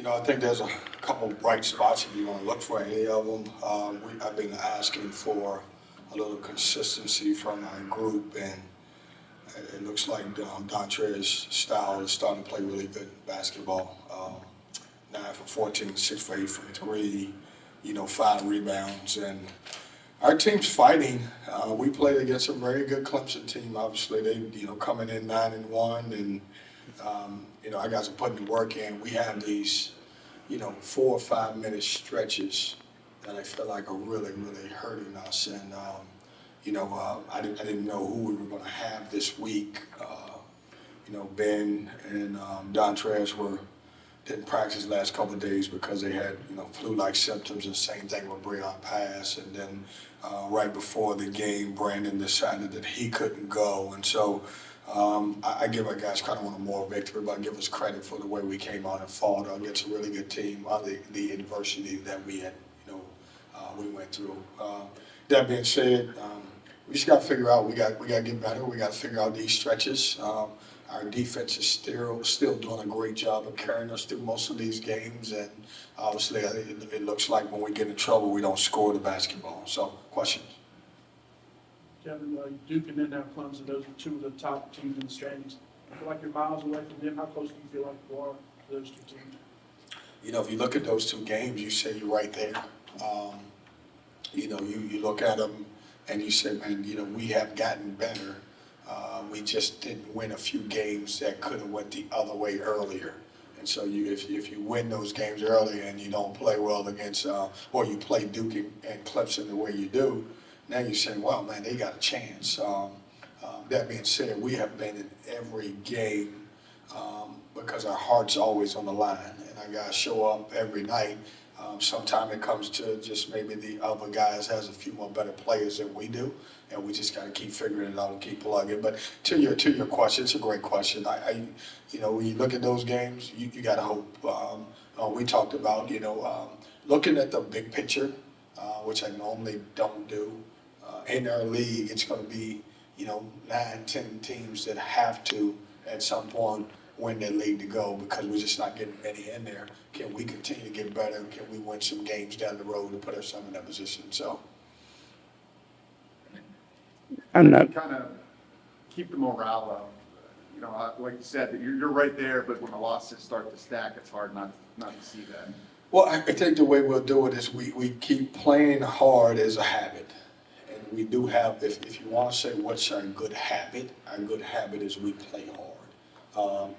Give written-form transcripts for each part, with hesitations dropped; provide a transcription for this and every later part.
I think there's a couple bright spots if you want to look for any of them. I've been asking for a little consistency from our group, and it looks like Dontre's style is starting to play really good basketball. 9 for 14, 6 for 8 from 3, 5 rebounds. And our team's fighting. We played against a very good Clemson team. Obviously, they, coming in 9-1, and our guys are putting the work in. We have these, 4 or 5 minute stretches that I feel like are really, really hurting us. And I didn't know who we were going to have this week. Ben and Dontrez didn't practice the last couple of days because they had, flu-like symptoms, and same thing with Breon Pass. And then right before the game, Brandon decided that he couldn't go. And so I give our guys kind of want a moral victory, but I give us credit for the way we came out and fought against a really good team, the adversity that we had, we went through. That being said, we just got to figure out, we got to get better. We got to figure out these stretches. Our defense is still doing a great job of carrying us through most of these games, and obviously it looks like when we get in trouble, we don't score the basketball. So, questions? Kevin, Duke and then now Clemson, those are two of the top teams in the standings. I feel like you're miles away from them. How close do you feel like you are to those two teams? If you look at those two games, you say you're right there. You look at them and you say, man, we have gotten better. We just didn't win a few games that could have went the other way earlier. And so if you win those games earlier and you don't play well against, or you play Duke and Clemson the way you do, now you're saying, well, man, they got a chance. That being said, we have been in every game because our heart's always on the line, and our guys show up every night. Sometimes it comes to just maybe the other guys has a few more better players than we do, and we just got to keep figuring it out and keep plugging. But to your question, it's a great question. When you look at those games, you got to hope. We talked about looking at the big picture, which I normally don't do. In our league, it's going to be 9-10 teams that have to at some point win their league to go, because we're just not getting many in there. Can we continue to get better? Can we win some games down the road to put ourselves in that position? So, I'm not kind of keep the morale up. Like you said, you're right there, but when the losses start to stack, it's hard not to see that. well, I think the way we'll do it is we keep playing hard as a habit. And we do have, if you want to say what's our good habit is we play hard.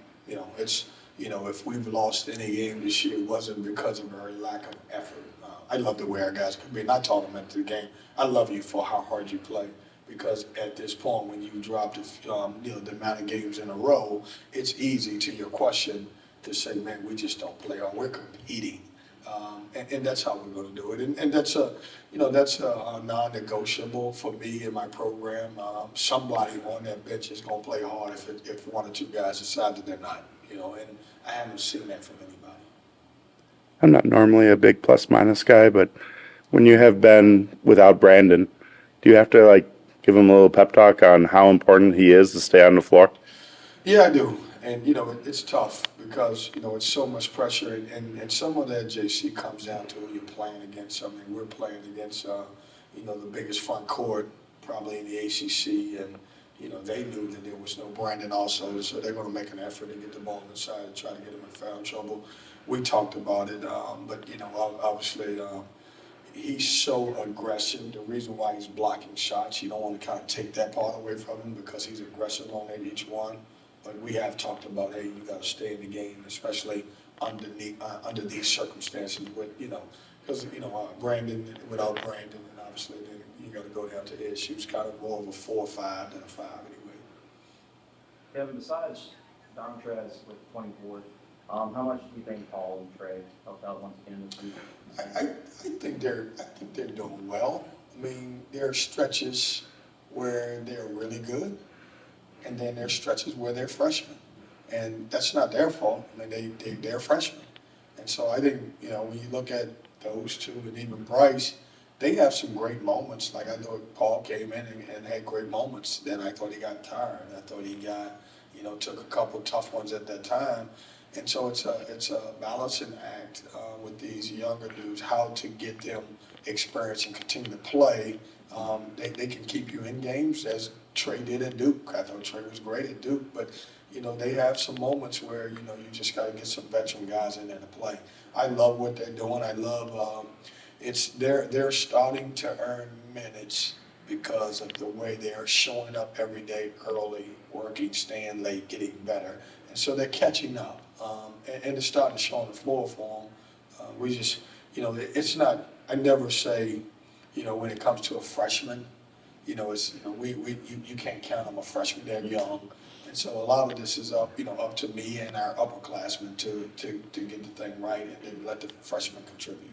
If we've lost any game this year, it wasn't because of our lack of effort. I love the way our guys could be, and I taught them after the game, I love you for how hard you play, because at this point, when you drop the amount of games in a row, it's easy, to your question, to say, man, we just don't play hard. We're competing. And that's how we're going to do it. And that's a non-negotiable for me in my program. Somebody on that bench is going to play hard if one or two guys decide that they're not. And I haven't seen that from anybody. I'm not normally a big plus-minus guy, but when you have been without Brandon, do you have to give him a little pep talk on how important he is to stay on the floor? Yeah, I do. And, it's tough because, it's so much pressure. And some of that, JC, comes down to who you're playing against. I mean, we're playing against, the biggest front court probably in the ACC. And, they knew that there was no Brandon also. So they're going to make an effort to get the ball inside and try to get him in foul trouble. We talked about it. But, obviously, he's so aggressive. The reason why he's blocking shots, you don't want to kind of take that part away from him because he's aggressive on each one. But we have talked about, hey, you got to stay in the game, especially under these circumstances. With because Brandon, without Brandon, and obviously then you got to go down to Ish. He was kind of more of a 4 or 5 than a 5 anyway. Kevin, besides Dontrez with 24, how much do you think Paul and Trey helped out once again this week? I think they're doing well. I mean, there are stretches where they're really good, and then there are stretches where they're freshmen, and that's not their fault. I mean, they're freshmen, and so I think when you look at those two and even Bryce, they have some great moments. Like I know Paul came in and had great moments. Then I thought he got tired. I thought he got took a couple tough ones at that time. And so it's a balancing act. connect with these younger dudes, how to get them experience and continue to play. They can keep you in games as Trey did at Duke. I thought Trey was great at Duke, but they have some moments where you just got to get some veteran guys in there to play. I love what they're doing. I love they're starting to earn minutes because of the way they are showing up every day early, working, staying late, getting better. And so they're catching up. And it's starting to show on the floor for them. We just, it's not, I never say, when it comes to a freshman, it's, you can't count them a freshman, they're young. And so a lot of this is up to me and our upperclassmen to get the thing right and then let the freshmen contribute.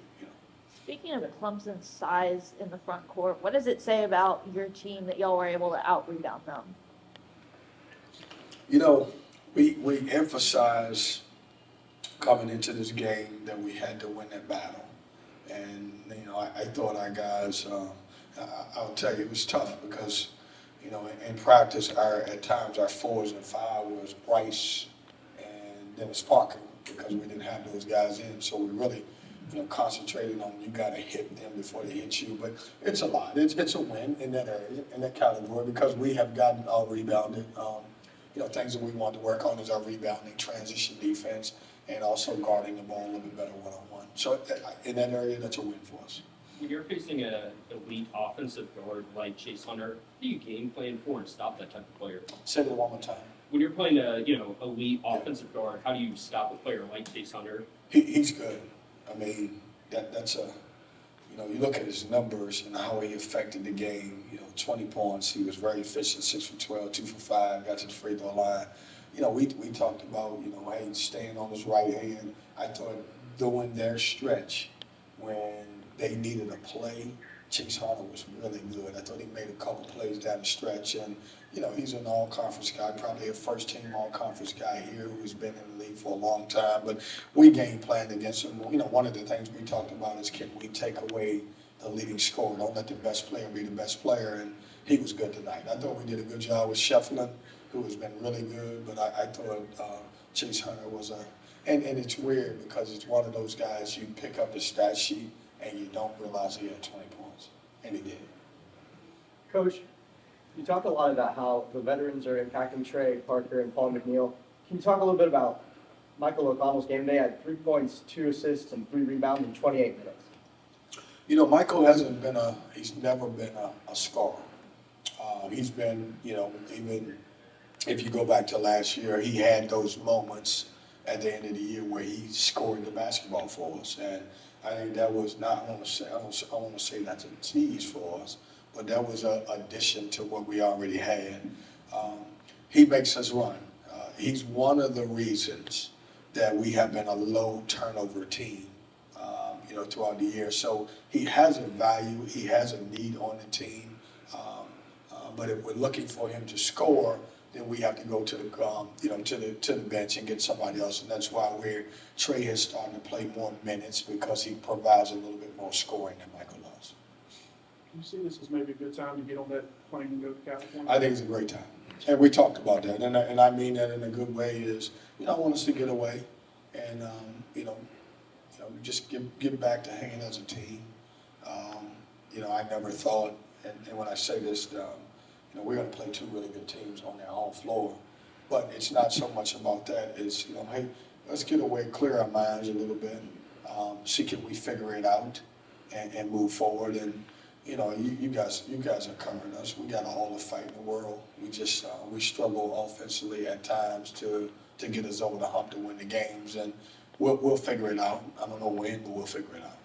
Speaking of Clemson's size in the front court, what does it say about your team that y'all were able to out-rebound them? We emphasize coming into this game that we had to win that battle. And, I thought our guys, I'll tell you, it was tough because, in practice, at times our 4s and 5 was Bryce and Dennis Parker because we didn't have those guys in. So we really, concentrated on you got to hit them before they hit you. But it's a lot. It's a win in that area, in that category because we have gotten all rebounded. Things that we want to work on is our rebounding, transition defense, and also guarding the ball a little bit better one-on-one. So in that area, that's a win for us. When you're facing an elite offensive guard like Chase Hunter, what do you game plan for and stop that type of player? Say that one more time. When you're playing a elite offensive guard, how do you stop a player like Chase Hunter? He's good. I mean, that's you look at his numbers and how he affected the game. 20 points. He was very efficient, 6 for 12, 2 for 5, got to the free throw line. We talked about, hey, staying on his right hand. I thought during their stretch when they needed a play, Chase Hunter was really good. I thought he made a couple plays down the stretch. And, he's an all-conference guy, probably a first-team all-conference guy here who's been in the league for a long time. But we game planned against him. One of the things we talked about is can we take away the leading scorer? Don't let the best player be the best player. And he was good tonight. I thought we did a good job with Shefflin, who has been really good. But I thought Chase Hunter was and it's weird because it's one of those guys you pick up the stat sheet and you don't realize he had 20 points. And he did. Coach, you talk a lot about how the veterans are impacting Trey Parker and Paul McNeil. Can you talk a little bit about Michael O'Connell's game today? Had 3 points, 2 assists, and 3 rebounds in 28 minutes. Michael he's never been a scorer. He's been, even if you go back to last year, he had those moments at the end of the year where he scored the basketball for us. And I think that was not, I want to say that's a tease for us, but that was an addition to what we already had. He makes us run. He's one of the reasons that we have been a low turnover team, throughout the year. So he has a value, he has a need on the team. But if we're looking for him to score, then we have to go to the to the bench and get somebody else, and that's why Trey has started to play more minutes because he provides a little bit more scoring than Michael does. Do you see this as maybe a good time to get on that plane and go to California? I think it's a great time, and we talked about that, and I mean that in a good way. Is I want us to get away, and just get back to hanging as a team. I never thought, and when I say this. We're going to play 2 really good teams on their home floor, but it's not so much about that. It's, hey, let's get away, clear our minds a little bit, see can we figure it out and move forward. And, you guys are covering us. We got all the fight in the world. We just, we struggle offensively at times to get us over the hump to win the games, and we'll figure it out. I don't know when, but we'll figure it out.